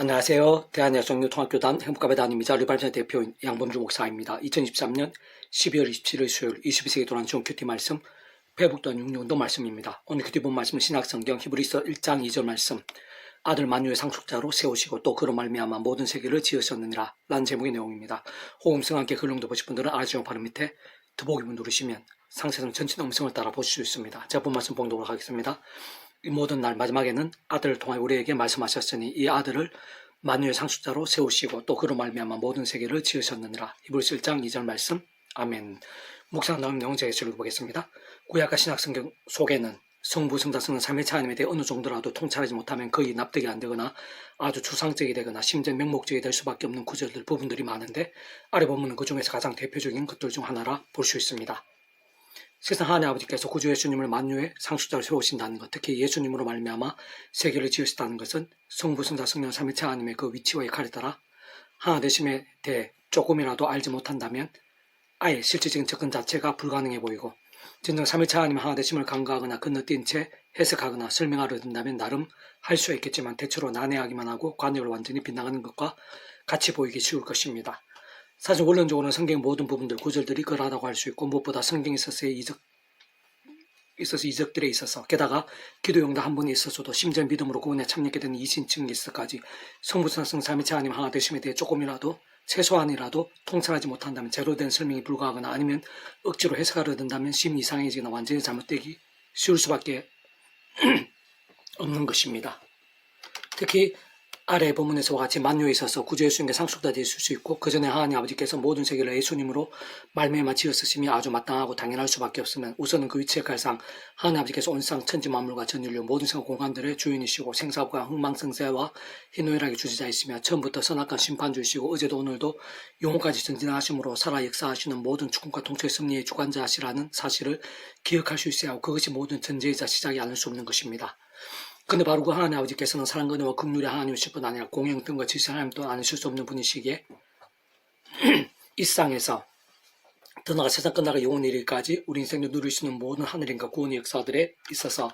안녕하세요. 대한여성교통학교단 행복가배단임이자 르발전 대표인 양범주 목사입니다. 2023년 12월 27일 수요일 22세기 도란 중 큐티 말씀 회복단 6년도 말씀입니다. 오늘 큐티 본 말씀은 신약성경 히브리서 1장 2절 말씀 아들 만유의 상속자로 세우시고 또 그로 말미암아 모든 세계를 지으셨느니라 라는 제목의 내용입니다. 호음성 함께 글롱도 보실 분들은 아래쪽 바로 밑에 더보기문 누르시면 상세성 전체 음성을 따라 보실 수 있습니다. 제가 본 말씀 봉독을 하겠습니다. 이 모든 날 마지막에는 아들을 통해 우리에게 말씀하셨으니 이 아들을 만유의 상속자로 세우시고 또 그로 말미암아 모든 세계를 지으셨느니라. 히브리서 1장 2절 말씀. 아멘. 묵상 나온 내용 제가 읽어보겠습니다. 구약과 신약성경 속에는 성부, 성자, 성령, 삼위일체 하나님에 대해 어느 정도라도 통찰하지 못하면 거의 납득이 안 되거나 아주 추상적이 되거나 심지어 명목적이 될 수밖에 없는 구절들 부분들이 많은데 아래 본문은 그 중에서 가장 대표적인 것들 중 하나라 볼 수 있습니다. 세상 하나님 아버지께서 구주 예수님을 만유의 상속자로 세우신다는 것, 특히 예수님으로 말미암아 세계를 지으셨다는 것은 성부, 성자, 성령, 삼위일체 하나님의 그 위치와 역할에 따라 하나 되심에 대해 조금이라도 알지 못한다면 아예 실질적인 접근 자체가 불가능해 보이고 진정 삼위일체 하나님의 하나 되심을 간과하거나 건너뛴 채 해석하거나 설명하려 든다면 나름 할 수 있겠지만 대체로 난해하기만 하고 관역을 완전히 빗나가는 것과 같이 보이기 쉬울 것입니다. 사실 원론적으로는 성경의 모든 부분들, 구절들이 그러하다고 할 수 있고 무엇보다 성경에 있어서 이적들에 있어서 게다가 기도용도 한 번에 있어서도 심지어 믿음으로 구원에 참여하게 되는 이신증에서까지 성부성성 삼위일체 하나님 하나 되심에 대해 조금이라도 최소한이라도 통찰하지 못한다면 제대로 된 설명이 불가하거나 아니면 억지로 해석하려 든다면 심히 이상해지거나 완전히 잘못되기 쉬울 수밖에 없는 것입니다. 특히 아래 본문에서와 같이 만유에 있어서 구주 예수님께 상속자 되실 수 있고 그 전에 하나님 아버지께서 모든 세계를 예수님으로 말미암아 지었으심이 아주 마땅하고 당연할 수밖에 없으면 우선은 그 위치의 갈상 하나님 아버지께서 온상 천지 만물과 전 인류 모든 생각 공간들의 주인이시고 생사과 흥망성쇠와 희노애락의 주지자이시며 처음부터 선악과 심판주이시고 어제도 오늘도 영혼까지 전진하심으로 살아 역사하시는 모든 축복과 통치의 섭리의 주관자시라는 사실을 기억할 수 있어야 하고 그것이 모든 전제이자 시작이 아닐 수 없는 것입니다. 근데 바로 그 하나님 아버지께서는 사랑과 은혜와 긍휼의 하나님이실 뿐 아니라 공영등과 질서 하나님 또한 아니실 수 없는 분이시기에 이 세상에서 더 나아가 세상 끝나가 영원 이르기까지 우리 인생을 누릴 수 있는 모든 하늘인과 구원의 역사들에 있어서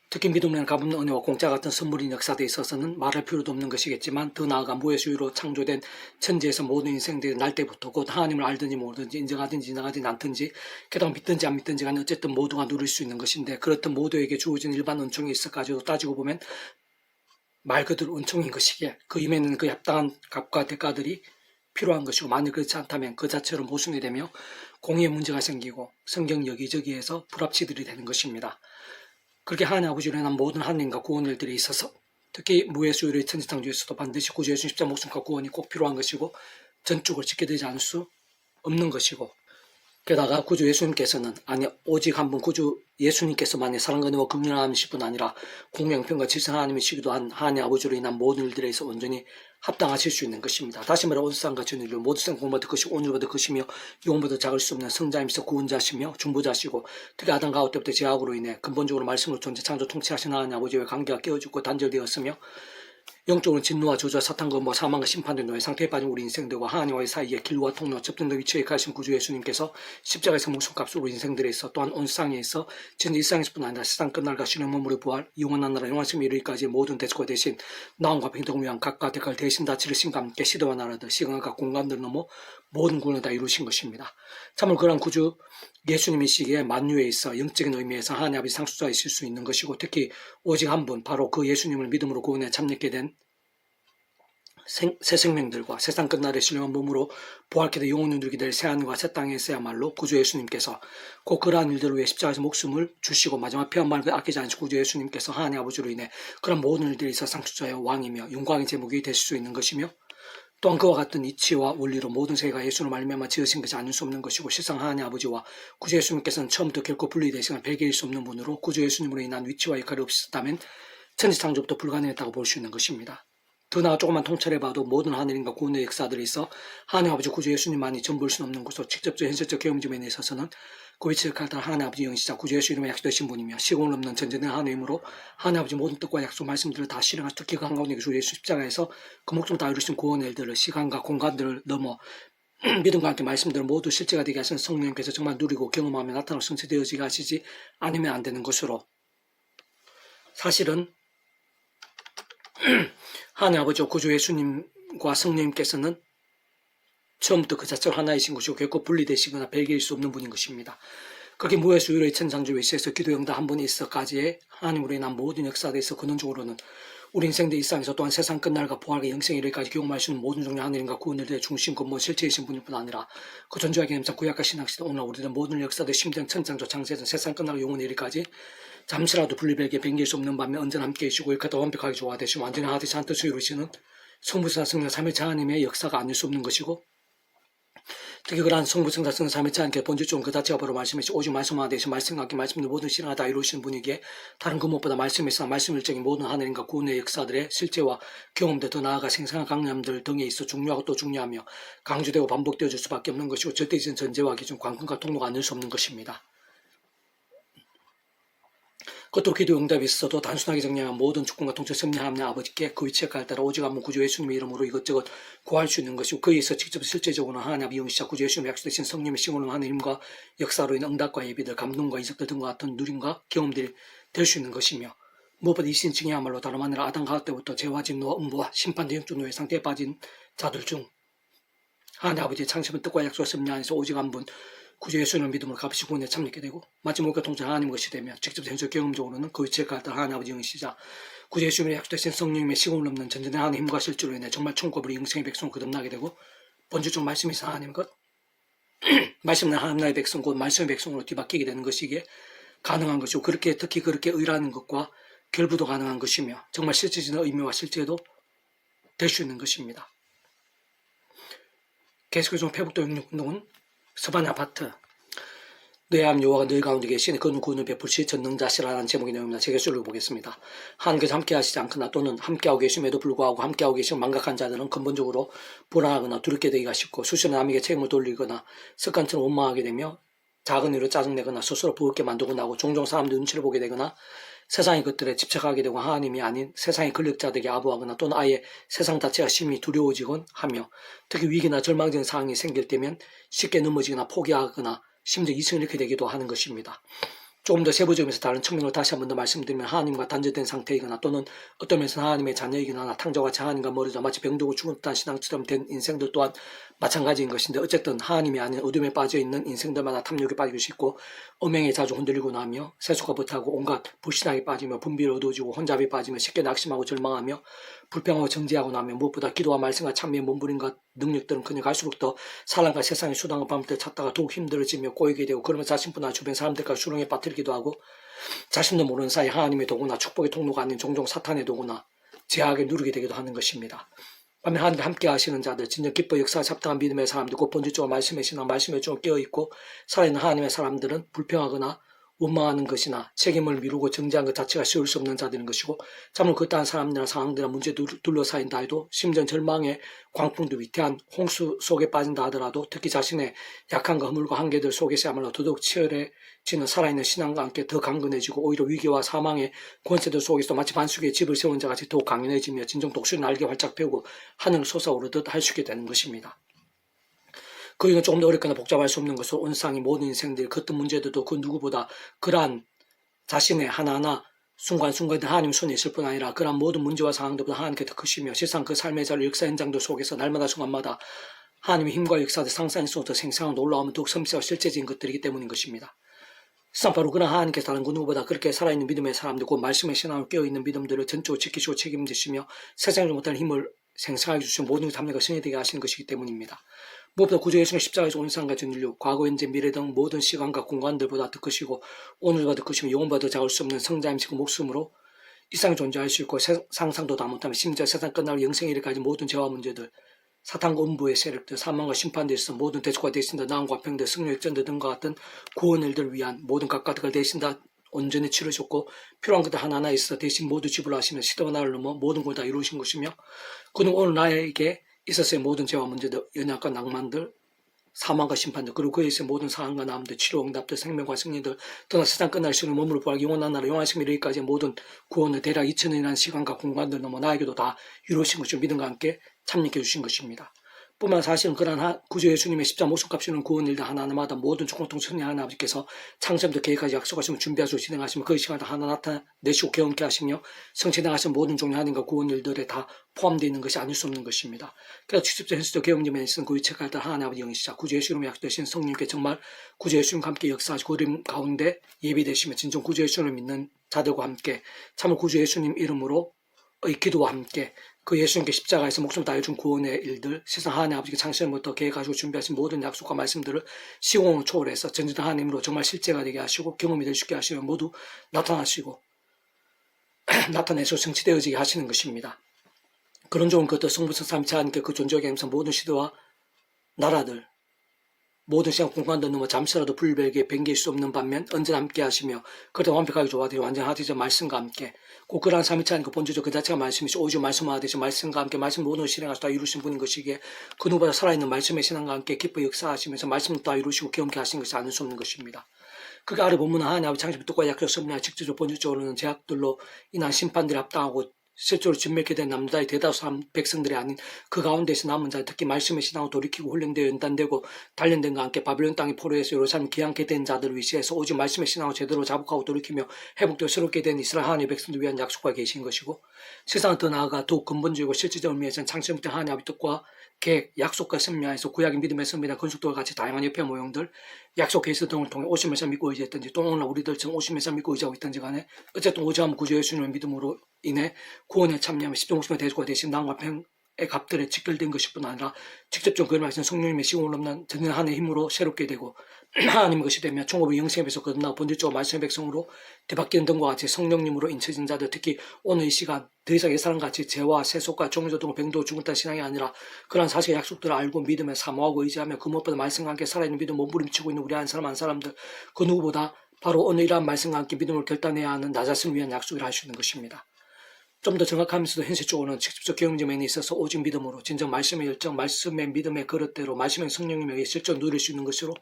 특히 믿음을 값없는 은혜와 공짜 같은 선물인 역사들에 있어서는 말할 필요도 없는 것이겠지만 더 나아가 무의 수유로 창조된 천지에서 모든 인생들이 날 때부터 곧 하나님을 알든지 모르든지 인정하든지 인정하지 않든지 게다가 믿든지 안 믿든지 간에 어쨌든 모두가 누릴 수 있는 것인데 그렇듯 모두에게 주어진 일반 은총이 있어가지고 따지고 보면 말 그대로 은총인 것이기에 그 임에는 그 합당한 값과 대가들이 필요한 것이고 만일 그렇지 않다면 그 자체로 모순이 되며 공의의 문제가 생기고 성경 여기저기에서 불합치들이 되는 것입니다. 그렇게 하나님 아버지로 인한 모든 하나님과 구원 일들에 있어서 특히 무의 수요일의 천지창조에서도 반드시 구주 예수 십자 목숨과 구원이 꼭 필요한 것이고 전적으로 지켜되지 않을 수 없는 것이고 게다가 구주 예수님께서는 아니 오직 한 분 구주 예수님께서만이 사랑과 은혜와 긍휼 하나님이실 뿐 아니라 공명평과 질서 하나님이시기도 한 하나님 아버지로 인한 모든 일들에서 온전히 합당하실 수 있는 것입니다. 다시 말해 온 세상과 전 인류 모든 세상 공부받을 것이고 오늘보다 것이며 영원보다 작을 수 없는 성자이면서 구원자시며 중보자시고 특히 아담과 하와 때부터 죄악으로 인해 근본적으로 말씀으로 존재 창조 통치하신 하나님 아버지와의 관계가 깨어졌고 단절되었으며 영적으로 진노와 저주와 사탄과 사망과 심판된 노예 상태에 빠진 우리 인생들과 하나님과의 사이에 길과 통로와 접등된 위치에 가신 구주 예수님께서 십자가에서 목숨값으로 우리 인생들에 있어 또한 온 세상에 있어 진짜 이 세상에서뿐 아니라 세상 끝날과 신의 몸으로 부활 영원한 나라 영원심에 이르기까지 모든 대적과 대신 나음과 평등을 위한 각각 대가를 대신 다 치르신과 함께 시대와 나라들 시간과 공간들 넘어 모든 구원을 다 이루신 것입니다. 참으로 그런 구주 예수님이시기에 만유에 있어 영적인 의미에서 하나님 아버지 상속자이실 수 있는 것이고 특히 오직 한 분 바로 그 예수님을 믿음으로 구원에 참여하게 된 새 생명들과 세상 끝날에 신령한 몸으로 부활케 돼 영혼을 누리게 될 새하늘과 새 땅에서야말로 구주 예수님께서 꼭 그러한 일들을 위해 십자가에서 목숨을 주시고 마지막 피 한 방울 아끼지 않으신 구주 예수님께서 하나님 아버지로 인해 그런 모든 일들이 있어 상속자의 왕이며 영광의 제목이 되실 수 있는 것이며 또한 그와 같은 이치와 원리로 모든 세계가 예수로 말미암아 지으신 것이 아닐 수 없는 것이고 실상 하나님 아버지와 구주 예수님께서는 처음부터 결코 분리되시거나 배개일 수 없는 분으로 구주 예수님으로 인한 위치와 역할이 없었다면 천지창조부터 불가능했다고 볼 수 있는 것입니다. 더 나아 조금만 통찰해봐도 모든 하늘인과 구원의 역사들이 있어 하나님 아버지 구주 예수님만이 전부일 수는 없는 것으로 직접적 현실적 경험점에 있어서는 그 위치를 갈다 하나님 아버지 영시자 구주 예수 이름에 약속되신 분이며 시공을 넘는 전전된 하나님으로 하나님 아버지 모든 뜻과 약속 말씀들을 다 실행하시 특히 그 한가운데 주 예수 십자가에서 그 목숨을 다 이루신 구원의 일들을 시간과 공간들을 넘어 믿음과 함께 말씀들을 모두 실제가 되게 하시는 성령님께서 정말 누리고 경험하며 나타나고 성취되어지게 하시지 않으면 안 되는 것으로 사실은 하나님 아버지 구주 예수님과 성령님께서는 처음부터 그 자체로 하나이신 것이고 결코 분리되시거나 별개일 수 없는 분인 것입니다. 그렇게 무에서 유로의 천상주 외시에서 기도 응답 한 분이 있어까지의 하나님으로 인한 모든 역사대에서 근원적으로는 우리 인생들 일상에서 또한 세상 끝날과 부활과 영생에 이르기까지 경험할 수 있는 모든 종류의 하나님과 구원을 대해 중심 근본 실체이신 분일 뿐 아니라 그 존재와 개념상 구약과 신학시대 오늘 우리는 모든 역사들 심정 천창조 창세전 세상 끝날과 영원에 이르기까지 잠시라도 분리별개 변기일 수 없는 반면 언제나 함께 계시고 일가다 완벽하게 조화되시고 완전히 하나되시 한 뜻을 이루시는 성부사 성령 삼위일체 하나님의 역사가 아닐 수 없는 것이고 특히 그러한 성부성사 성령 삼위일체 하나님께 본질적으로 그 자체가 바로 말씀이시고 오직 말씀하나 되신 말씀과 함께 말씀의 모든 실행을 다 이루시는 분이기에 다른 그 무엇보다 말씀에서 말씀일적인 모든 하나님과 구원의 역사들의 실제와 경험들 더 나아가 생생한 강념들 등에 있어 중요하고 또 중요하며 강조되고 반복되어질 수밖에 없는 것이고 절대적인 전제와 기준 관건과 통로가 아닐 수 없는 것입니다. 그것도 기도 응답이 있어도 단순하게 정리하면 모든 주권과 통치 섭리하는 아버지께 그 위치에 갈 따라 오직 한번 구주 예수님의 이름으로 이것저것 구할 수 있는 것이고 그에서 직접 실제적으로는 하나님 이용시자 구주 예수님의 약속되신 성령의 시공을 하는 힘과 역사로 인한 응답과 예비들 감동과 이적들 등과 같은 누림과 경험들이 될 수 있는 것이며 무엇보다 이 신층이야말로 다름 아니라 아담 가을 때부터 죄와 진노와 음부와 심판대 영적 노예 상태에 빠진 자들 중 하나님 아버지의 창심은 뜻과 약속과 섭리 안에서 오직 한 분 구주 예수님을 믿음으로 값이 구원에 참여하게 되고 마지막과 통치 하나님 것이 되며 직접 현실 경험적으로는 그 위치에 갈 따라 하나님 아버지 영이시자 구주 예수님의 약속되신 성령님의 시공을 넘는 전전의 하나님 힘과 실주로 인해 정말 천국으로 영생의 백성을 거듭나게 되고 본질적 말씀이신 하나님 것 말씀은 하나님 나라의 백성 곧 말씀의 백성으로 뒤바뀌게 되는 것이기에 가능한 것이고 그렇게 특히 그렇게 의라는 것과 결부도 가능한 것이며 정말 실질적인 의미와 실제도 될 수 있는 것입니다. 계속해서 페북도 영육운동은 서반 아파트 내 암 여호와가 늘 가운데 계시니 그는 구원을 베풀시 전능자시라는 제목의 내용입니다. 제가 읽어보겠습니다. 하나님께서 함께 하시지 않거나 또는 함께하고 계심에도 불구하고 함께하고 계시고 망각한 자들은 근본적으로 불안하거나 두렵게 되기가 쉽고 수시로 남에게 책임을 돌리거나 습관처럼 원망하게 되며 작은 일로 짜증내거나 스스로 부럽게 만들곤 하고 종종 사람들 눈치를 보게 되거나 세상의 것들에 집착하게 되고 하나님이 아닌 세상의 권력자들에게 아부하거나 또는 아예 세상 자체가 심히 두려워지곤 하며 특히 위기나 절망적인 상황이 생길 때면 쉽게 넘어지거나 포기하거나 심지어 이성을 잃게 되기도 하는 것입니다. 조금 더 세부적이면서 다른 측면으로 다시 한 번 더 말씀드리면 하나님과 단절된 상태이거나 또는 어떤 면에서 하나님의 자녀이거나 하나 탕자와 하나님과 멀어져 마치 병들고 죽은 듯한 신앙처럼 된 인생들 또한 마찬가지인 것인데 어쨌든 하나님이 아닌 어둠에 빠져있는 인생들마다 탐욕에 빠지고 싶고 음행에 자주 흔들리고 나며 세수가 못하고 온갖 불신앙에 빠지며 분비를 어두워지고 혼잡에 빠지며 쉽게 낙심하고 절망하며 불평하고 정죄하고 나며 무엇보다 기도와 말씀과 참미의 몸부림과 능력들은 그냥 갈수록 더 사람과 세상의 수단과 방법을 찾다가 더욱 힘들어지며 꼬이게 되고 그러면 자신뿐 아니라 주변 사람들과 수렁에 빠뜨리기도 하고 자신도 모르는 사이 하나님의 도구나 축복의 통로가 아닌 종종 사탄의 도구나 제약에 누르게 되기도 하는 것입니다. 반면 하나님과 함께 하시는 자들, 진정 기뻐 역사가 잡다한 믿음의 사람들, 곧 본질적으로 말씀의 신앙, 말씀의 쪽으로 깨어있고 살아있는 하나님의 사람들은 불평하거나 원망하는 것이나 책임을 미루고 정죄한 것 자체가 쉬울 수 없는 자들인 것이고 참으로 그따한 사람들이나 상황들이나 문제에 둘러싸인다 해도 심지어 절망의 광풍도 위태한 홍수 속에 빠진다 하더라도 특히 자신의 약함과 허물과 한계들 속에서야말로 더더욱 치열해지는 살아있는 신앙과 함께 더 강건해지고 오히려 위기와 사망의 권세들 속에서 마치 반수기에 집을 세운 자같이 더욱 강인해지며 진정 독수리 날개 활짝 펴고 하늘을 솟아오르듯 할 수 있게 되는 것입니다. 그 이유는 조금 더 어렵거나 복잡할 수 없는 것으로 온상이 모든 인생들 그 어떤 문제들도 그 누구보다 그러한 자신의 하나하나 순간순간에 하나님 손에 있을 뿐 아니라 그러한 모든 문제와 상황들보다 하나님께 더 크시며 실상 그 삶의 자리 역사 현장들 속에서 날마다 순간마다 하나님의 힘과 역사들 상상이 쏟아 생생하고 놀라우면 더욱 섬세하고 실제적인 것들이기 때문인 것입니다. 실상 바로 그런 하나님께서 다른 그 누구보다 그렇게 살아있는 믿음의 사람들 곧 말씀의 신앙을 깨어있는 믿음들을 전적으로 지키시고 책임지시며 세상에 못할 힘을 생생하게 주시고 모든 담력과 승리되게 하시는 것이기 때문입니다. 무엇보다 구주 예수님의 십자가에서 온 세상 같은 인류, 과거, 현재, 미래 등 모든 시간과 공간들보다 더 크시고 오늘보다 더 크시며 영원보다 더 작을 수 없는 성자임시고 목숨으로 이 세상에 존재할 수 있고 상상도 다 못하며 심지어 세상 끝날 영생에 이르기까지 모든 죄와 문제들, 사탄과 음부의 세력들, 사망과 심판에 있어 모든 대속과 대신다 나음과 평들, 승리 역전들 등과 같은 구원 일들을 위한 모든 각가닥을 대신 다 온전히 치르셨고 필요한 것들 하나하나 있어 대신 모두 지불하시는 시대와 나를 넘어 모든 걸 다 이루신 것이며 그는 오늘 나에게 있었어의 모든 죄와 문제들, 연약과 낭만들, 사망과 심판들, 그리고 그에 있어의 모든 상황과 나음들, 치료, 응답들, 생명과 승리들, 떠나 세상 끝날 시간을 몸으로 부활 영원한 나라, 영원한 생명 이르기까지의 모든 구원을 대략 2000년이라는 시간과 공간들 넘어 나에게도 다 이루신 것을 믿음과 함께 참여해 주신 것입니다. 뿐만 사실은 그러한 구주 예수님의 십자가 목숨값 이루는 구원 일들 하나하나마다 모든 총통 승리하는 아버지께서 창세부터 계획까지 약속하시면 준비하시고 진행하시면 그 시간에 하나 나타내시고 경험케 하시며 성취당하신 모든 종류 하나님과 구원 일들에 다 포함되어 있는 것이 아닐 수 없는 것입니다. 그래서 직접적 현실적 경험님에 있는 그 위치가 일단 하나님 아버지 영이시자 구주 예수님의 약속되신 성령님께 정말 구주 예수님과 함께 역사하시고 그림 가운데 예비되시며 진정 구주 예수님을 믿는 자들과 함께 참으로 구주 예수님 이름으로 의 기도와 함께 그 예수님께 십자가에서 목숨을 다해준 구원의 일들, 세상 하나님 아버지께 창세전부터 계획하시고 준비하신 모든 약속과 말씀들을 시공을 초월해서 전지전 하나님으로 정말 실제가 되게 하시고 경험이 될 수 있게 하시며 모두 나타나시고 나타내서 성취되어지게 하시는 것입니다. 그런 좋은 것들 성부성 삼위체 하나님께 그 존재하게 하면서 모든 시대와 나라들 모든 시간 공간도 넘어 잠시라도 불변하게 변개할 수 없는 반면 언제나 함께 하시며 그때 완벽하게 조화되어 완전하되자 말씀과 함께 꼭 그러한 삼위체 하나님 그 본주적 그 자체가 말씀이시 오직 말씀화되자 말씀과 함께 말씀 모든 실행하시 다 이루신 분인 것이기에 그 누구보다 살아있는 말씀의 신앙과 함께 기뻐 역사하시면서 말씀을 다 이루시고 경험케 하신 것이 아닐 수 없는 것입니다. 그게 아래 본문은 하나님 아버지 창세부터 끝까지 약속 섭리하 직접적으로 본질적으로는 제약들로 인한 심판들이 합당하고 실제로 진멸케 된 남자의 대다수 백성들이 아닌 그 가운데서 남은 자 특히 말씀의 신앙을 돌이키고 훈련되어 연단되고 단련된 과 함께 바빌론 땅의 포로에서 예루살렘 귀환케 된 자들을 위시해서 오직 말씀의 신앙을 제대로 자복하고 돌이키며 회복되어 새롭게 된 이스라엘 하나님의 백성들 위한 약속과 계신 것이고 세상은 더 나아가 더욱 근본적이고 실질적인 의미에서는 창세부터 하나님의 뜻과 계획, 약속과 섭리하에서 구약의 믿음의 선비나 건축도와 같이 다양한 협회 모형들 약속 계시 등을 통해 오심에서 믿고 의지했던지 또 오늘날 우리들처럼 오심에서 믿고 의지하고 있던지 간에 어쨌든 오직하면 구주 예수님의 믿음으로 인해 구원에 참여하며 십자목숨의 대주가 되신 나음과 평의 값들에 직결된 것일 뿐 아니라 직접적으로 그를 말씀 성령님의 시공을 넘는 전능 하나의 힘으로 새롭게 되고 하나님의 것이 되며 총업의 영생에서 거듭나고 본질적으로 말씀의 백성으로 되바뀌는 등과 같이 성령님으로 인쳐진 자들 특히 오늘 이 시간 더 이상 예사람같이 죄와 세속과 종교 등 병도 죽었다는 신앙이 아니라 그러한 사실의 약속들을 알고 믿음에 사모하고 의지하며 그 무엇보다 말씀과 함께 살아있는 믿음 몸부림치고 있는 우리 한 사람 한 사람들 그 누구보다 바로 오늘 이러한 말씀과 함께 믿음을 결단해야 하는 나 자신을 위한 약속을 할 수 있는 것입니다. 좀 더 정확하면서도 현실적으로는 직접적 경험에 있어서 오직 믿음으로 진정 말씀의 열정, 말씀의 믿음의 그릇대로 말씀의 성령님에게 실전 누릴 수 있는 것으로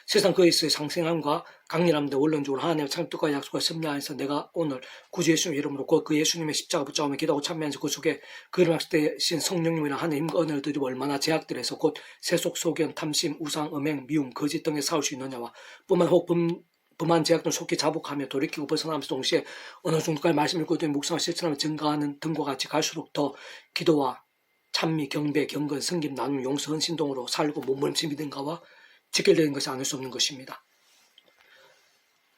세상 그리스도의 상생함과 강렬함도 원론적으로 하나님의 창뜻과 약속과 섭리하에서 내가 오늘 구주 예수님의 이름으로 곧 그 예수님의 십자가 붙잡으며 기도하고 참여하면서 그 속에 그를 약속되신 성령님이나 하나님 은혜를 드리고 얼마나 제약들에서 곧 세속, 소견, 탐심, 우상, 음행, 미움, 거짓 등에 싸울 수 있느냐와 뿐만 혹 범한 제약들을 속히 자복하며 돌이키고 벗어나면서 동시에 어느 정도까지 말씀을 읽고 묵상을 실천하며 증가하는 등과 같이 갈수록 더 기도와 찬미, 경배, 경건, 성김, 나눔, 용서, 헌신동으로 살고 몸부림치 믿음과와 직결되는 것이 아닐 수 없는 것입니다.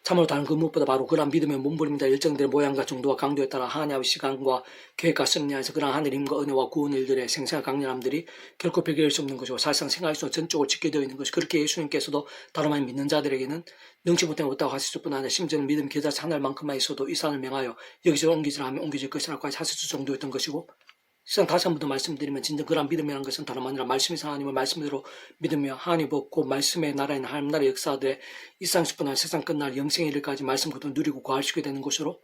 참으로 다른 그 무엇보다 바로 그러한 믿음의 몸부림과 열정들의 모양과 정도와 강도에 따라 하나님의 시간과 계획과 섭리하에서 그러한 하늘의 힘과 은혜와 구원 일들의 생생한 강렬함들이 결코 배결할 수 없는 것이고 사실상 생각할 수 없는 전적으로 직결되어 있는 것이 그렇게 예수님께서도 다름 아닌 믿는 자들에게는 능치 못한 없다고 하실 뿐 아니라 심지어는 믿음 계좌 하늘만큼만 있어도 이 산을 명하여 여기저기 옮기지라 하면 옮겨질 것이라고까지 하실 수 정도였던 것이고 세상 다시 한 번 더 말씀드리면 진정 그러한 믿음이라는 것은 다름 아니라 말씀에서 하나님을 말씀대로 믿으며 하나님 벗고 말씀의 나라인 하나님 나라의 역사들의 일상식뿐 아니라 세상 끝날 영생의 일까지 말씀 그대로 누리고 구하시게 되는 것으로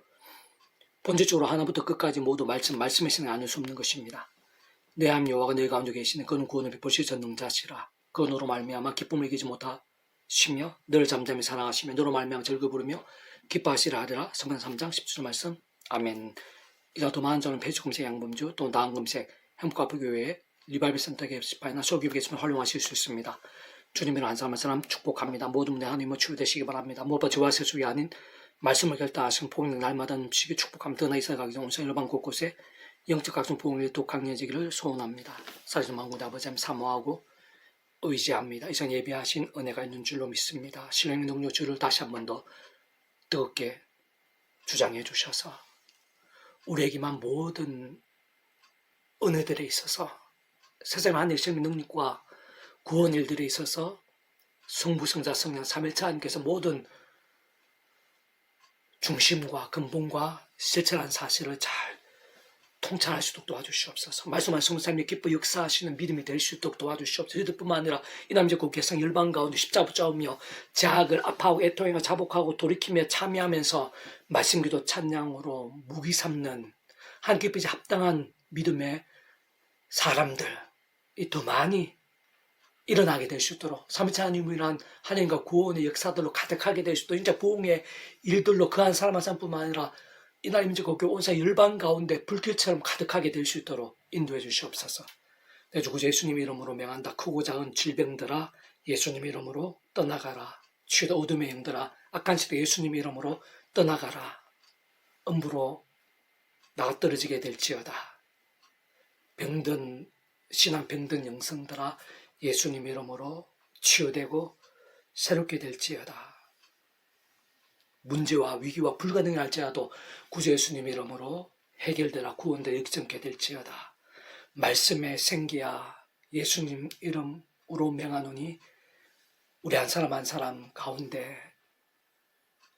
본질적으로 하나부터 끝까지 모두 말씀의 신이 아닐 수 없는 것입니다. 내 하나님 여호와가 너희 가운데 계시는 그는 구원을 베푸실 전능자시라. 그너로 말미암아 기쁨을 이기지 못하시며 늘 잠잠히 사랑하시며 너로 말미암아 즐거 부르며 기뻐하시라 하리라. 성경 3장 10절 말씀. 아멘. 이자 더 많은 점은 폐주금색 양범주 또 나은금색 행복가부교회 리발비 센터 게시판이나 소규모 계시면 활용하실 수 있습니다. 주님을 한 사람 한 사람 축복합니다. 모든 분들 하나님의 치유되시기 바랍니다. 무엇보다 저와 세속이 아닌 말씀을 결단하신 복음의 날마다 넘치게 축복합니다. 더나 이스라엘 가기 전 온선 일반 곳곳에 영적 각종 복음이 더 강해지기를 소원합니다. 사실 만군의 아버지 하나님 사모하고 의지합니다. 이상 예비하신 은혜가 있는 줄로 믿습니다. 신령의 능력 주를 다시 한 번 더 뜨겁게 주장해 주셔서 우리에게만 모든 은혜들에 있어서 세상의 하늘의 생명 능력과 구원 일들에 있어서 성부, 성자, 성령, 삼일체 하나님께서 모든 중심과 근본과 실체라는 사실을 잘 통찰할 수 있도록 도와주시옵소서. 말씀하신 성삼위에 기뻐 역사하시는 믿음이 될 수 있도록 도와주시옵소서. 저희들뿐만 아니라 이 남자국 개성 열방 가운데 십자가 붙잡으며 자학을 아파하고 애통하며 자복하고 돌이키며 참여하면서 말씀기도 찬양으로 무기 삼는 하나님께 합당한 믿음의 사람들이 더 많이 일어나게 될 수 있도록 삼위체 하나님이란 하나님과 구원의 역사들로 가득하게 될 수 있도록 진짜 부흥의 일들로 그 한 사람 한 사람뿐만 아니라 이날 임재국교 온사 열방 가운데 불길처럼 가득하게 될 수 있도록 인도해 주시옵소서. 내 주 구주 예수님 이름으로 명한다. 크고 작은 질병들아 예수님 이름으로 떠나가라. 취다 어둠의 영들아 악한 시대 예수님 이름으로 떠나가라. 음부로 나가 떨어지게 될지어다. 병든 신앙 병든 영성들아 예수님 이름으로 치유되고 새롭게 될지어다. 문제와 위기와 불가능이 할지라도 구주 예수님 이름으로 해결되라. 구원되라. 역전케 될지어다. 말씀의 생기야 예수님 이름으로 명하노니 우리 한 사람 한 사람 가운데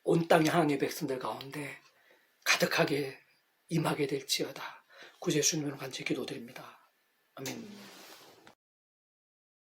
온 땅의 하나님의 백성들 가운데 가득하게 임하게 될지어다. 구주 예수님으로 간절히 기도드립니다. 아멘.